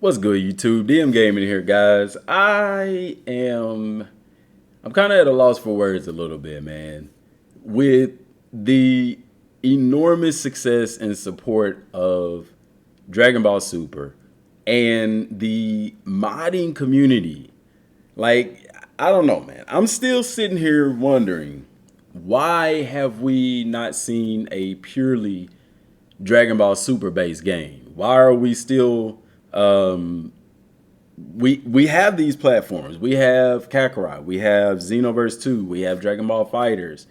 What's good, YouTube? DM Gaming here, guys. I'm kind of at a loss for words a little bit, man. With the enormous success and support of Dragon Ball Super and the modding community, like, I don't know, man. I'm still sitting here wondering, why have we not seen a purely Dragon Ball Super based game? Why are we still we have these platforms. We have Kakarot, we have Xenoverse 2, we have Dragon Ball Fighters.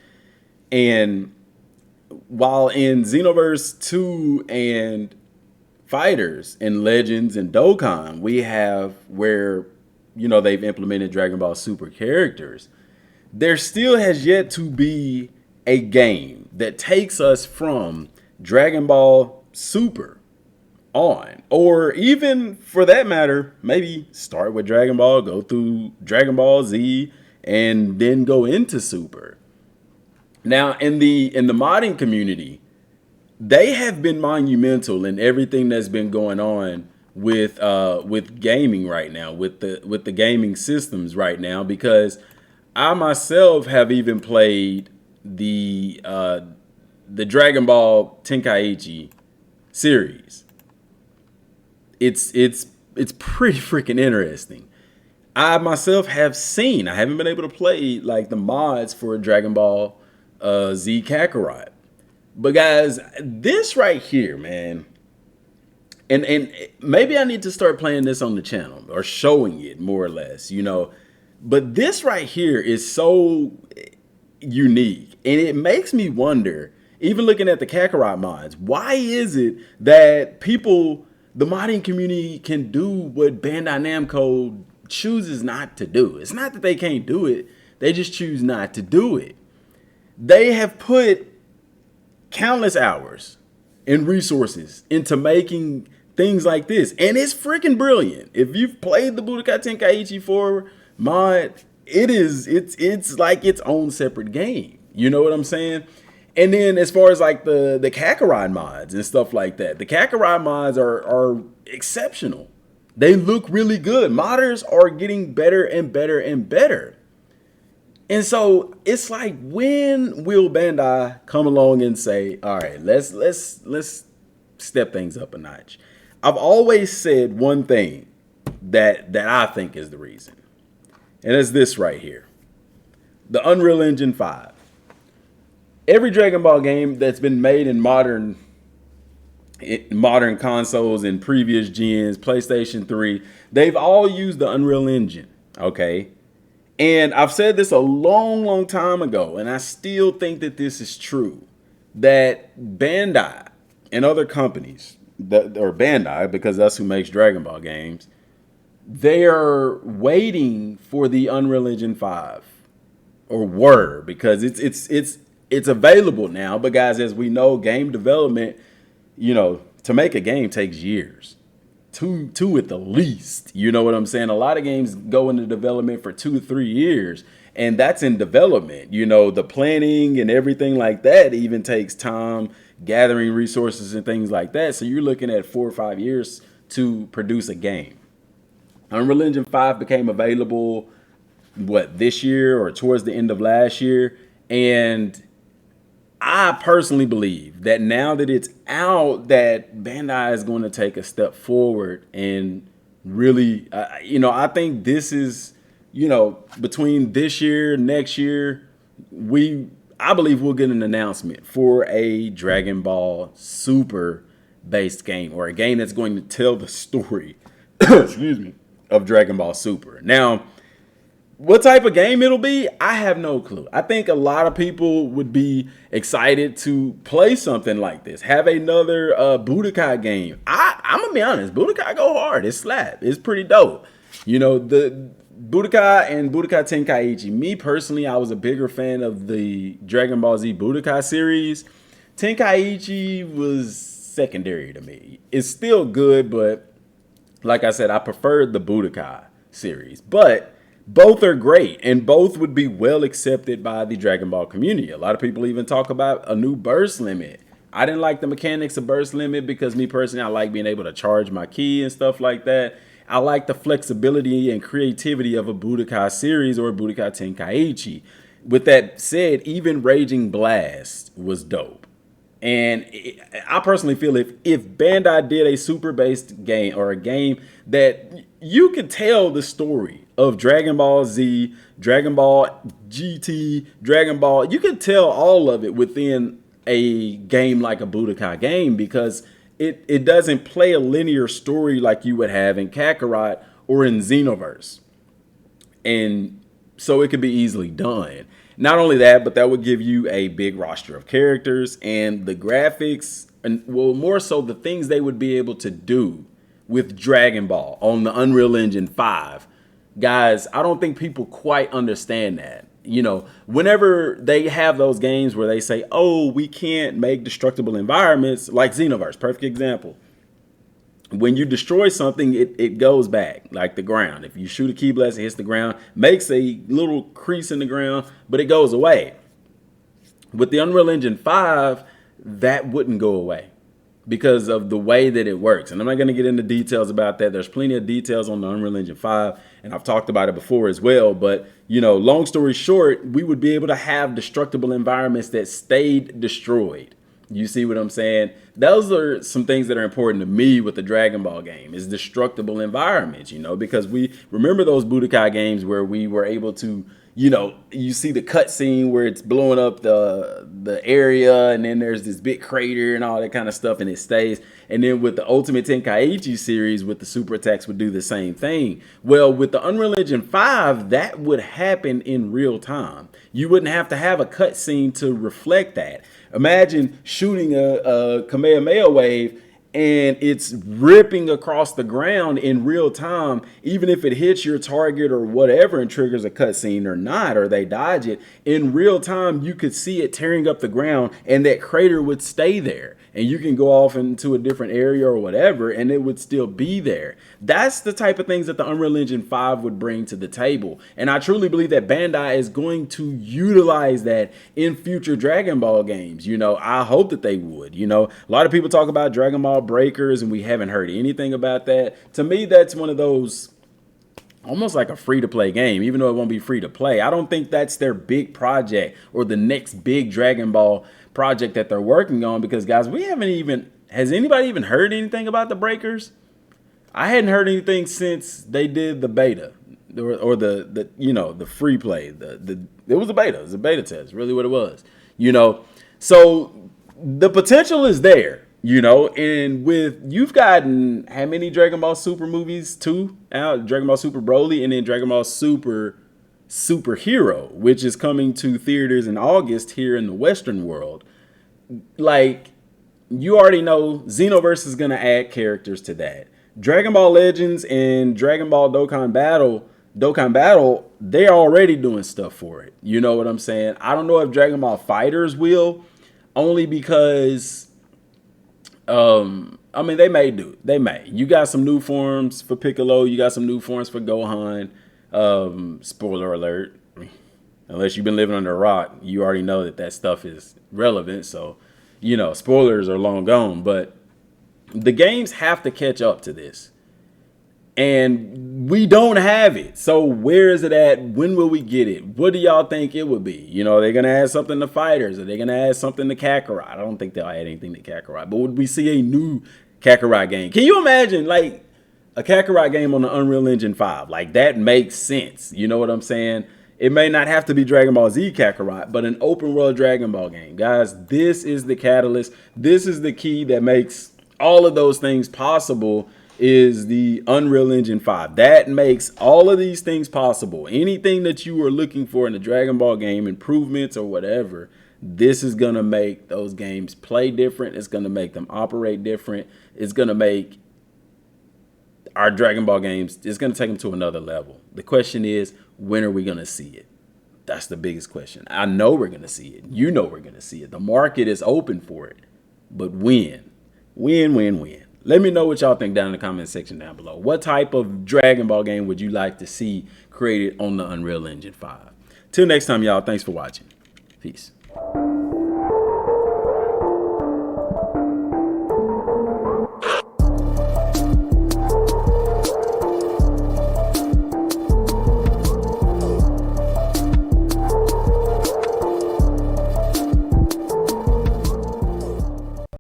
And while in Xenoverse 2 and Fighters and Legends and Dokkan, we have where they've implemented Dragon Ball Super characters. There still has yet to be a game that takes us from Dragon Ball Super on, or even for that matter, maybe start with Dragon Ball, go through Dragon Ball Z, and then go into Super. Now, in the modding community, they have been monumental in everything that's been going on with gaming right now, with the gaming systems right now, because I myself have even played the Dragon Ball Tenkaichi series. It's pretty freaking interesting. I myself have seen. I haven't been able to play like the mods for Dragon Ball Z Kakarot, but guys, this right here, man, and maybe I need to start playing this on the channel or showing it more or less, But this right here is so unique, and it makes me wonder. Even looking at the Kakarot mods, why is it that the modding community can do what Bandai Namco chooses not to do? It's not that they can't do it. They just choose not to do it. They have put countless hours and resources into making things like this. And it's freaking brilliant. If you've played the Budokai Tenkaichi 4 mod, it's like its own separate game. You know what I'm saying? And then as far as like the Kakarot mods and stuff like that, the Kakarot mods are exceptional. They look really good. Modders are getting better and better and better. And so it's like, when will Bandai come along and say, all right, let's step things up a notch? I've always said one thing that I think is the reason. And it's this right here. The Unreal Engine 5. Every Dragon Ball game that's been made in modern consoles in previous gens, PlayStation 3, they've all used the Unreal Engine, okay? And I've said this a long time ago, and I still think that this is true, that Bandai and other companies, or Bandai, because that's who makes Dragon Ball games, they are waiting for the Unreal Engine 5, or were, because it's available now. But guys, as we know, game development, to make a game takes years. Two at the least. You know what I'm saying? A lot of games go into development for 2 to 3 years, and that's in development. The planning and everything like that even takes time, gathering resources and things like that. So you're looking at 4 or 5 years to produce a game. Unreal Engine 5 became available, this year or towards the end of last year, and I personally believe that now that it's out, that Bandai is going to take a step forward and really, I think this is, between this year, next year, I believe we'll get an announcement for a Dragon Ball Super based game, or a game that's going to tell the story, excuse me, of Dragon Ball Super. Now, what type of game it'll be, I have no clue. I think a lot of people would be excited to play something like this. Have another Budokai game. I'm going to be honest. Budokai go hard. It's slap. It's pretty dope. The Budokai and Budokai Tenkaichi. Me personally, I was a bigger fan of the Dragon Ball Z Budokai series. Tenkaichi was secondary to me. It's still good, but like I said, I preferred the Budokai series. But both are great, and both would be well accepted by the Dragon Ball community. A lot of people even talk about a new burst limit I didn't like the mechanics of burst limit because me personally, I like being able to charge my ki and stuff like that. I like the flexibility and creativity of a Budokai series or a Budokai Tenkaichi. With that said, even Raging Blast was dope. And I personally feel if Bandai did a super based game or a game that you could tell the story of Dragon Ball Z, Dragon Ball GT, Dragon Ball, you could tell all of it within a game like a Budokai game because it doesn't play a linear story like you would have in Kakarot or in Xenoverse. And so it could be easily done. Not only that, but that would give you a big roster of characters and the graphics, and well, more so the things they would be able to do with Dragon Ball on the Unreal Engine 5. Guys, I don't think people quite understand that. You know, whenever they have those games where they say, oh, we can't make destructible environments, like Xenoverse, perfect example. When you destroy something, it goes back, like the ground. If you shoot a ki blast, it hits the ground, makes a little crease in the ground, but it goes away. With the Unreal Engine 5, that wouldn't go away because of the way that it works. And I'm not going to get into details about that. There's plenty of details on the Unreal Engine 5, and I've talked about it before as well. But, you know, long story short, we would be able to have destructible environments that stayed destroyed. You see what I'm saying? Those are some things that are important to me with the Dragon Ball game is destructible environments, you know, because we remember those Budokai games where we were able to, you know, you see the cutscene where it's blowing up the area and then there's this big crater and all that kind of stuff and it stays. And then with the Ultimate Tenkaichi series with the super attacks would do the same thing. Well, with the Unreal Engine 5, that would happen in real time. You wouldn't have to have a cutscene to reflect that. Imagine shooting a Kamehameha wave and it's ripping across the ground in real time, even if it hits your target or whatever and triggers a cutscene or not, or they dodge it, in real time, you could see it tearing up the ground and that crater would stay there. And you can go off into a different area or whatever, and it would still be there. That's the type of things that the Unreal Engine 5 would bring to the table. And I truly believe that Bandai is going to utilize that in future Dragon Ball games. You know, I hope that they would. You know, a lot of people talk about Dragon Ball Breakers, and we haven't heard anything about that. To me, that's one of those almost like a free-to-play game, even though it won't be free to play. I don't think that's their big project or the next big Dragon Ball project that they're working on because, guys, we haven't even, has anybody even heard anything about the Breakers? I hadn't heard anything since they did the beta or the you know, the free play. It was a beta. It was a beta test, really what it was. You know, so the potential is there. You know, and with you've gotten how many Dragon Ball Super movies? 2 out, Dragon Ball Super Broly, and then Dragon Ball Super Hero, which is coming to theaters in August here in the Western world. Like, you already know Xenoverse is going to add characters to that. Dragon Ball Legends and Dragon Ball Dokkan Battle, they're already doing stuff for it. You know what I'm saying? I don't know if Dragon Ball Fighters will, only because I mean, they may do. They may. You got some new forms for Piccolo. You got some new forms for Gohan. Spoiler alert. Unless you've been living under a rock, you already know that that stuff is relevant. So, you know, spoilers are long gone. But the games have to catch up to this. And we don't have it. So where is it at? When will we get it? What do y'all think it would be? You know, they're going to add something to Fighters. Are they going to add something to Kakarot? I don't think they'll add anything to Kakarot. But would we see a new Kakarot game? Can you imagine, like, a Kakarot game on the Unreal Engine 5? Like, that makes sense. You know what I'm saying? It may not have to be Dragon Ball Z Kakarot, but an open world Dragon Ball game. Guys, this is the catalyst. This is the key that makes all of those things possible. Is the Unreal Engine 5. That makes all of these things possible. Anything that you are looking for in a Dragon Ball game, improvements or whatever, this is going to make those games play different. It's going to make them operate different. It's going to make our Dragon Ball games, it's going to take them to another level. The question is, when are we going to see it? That's the biggest question. I know we're going to see it. You know we're going to see it. The market is open for it. But when? When? Let me know what y'all think down in the comment section down below. What type of Dragon Ball game would you like to see created on the Unreal Engine 5? Till next time, y'all. Thanks for watching. Peace.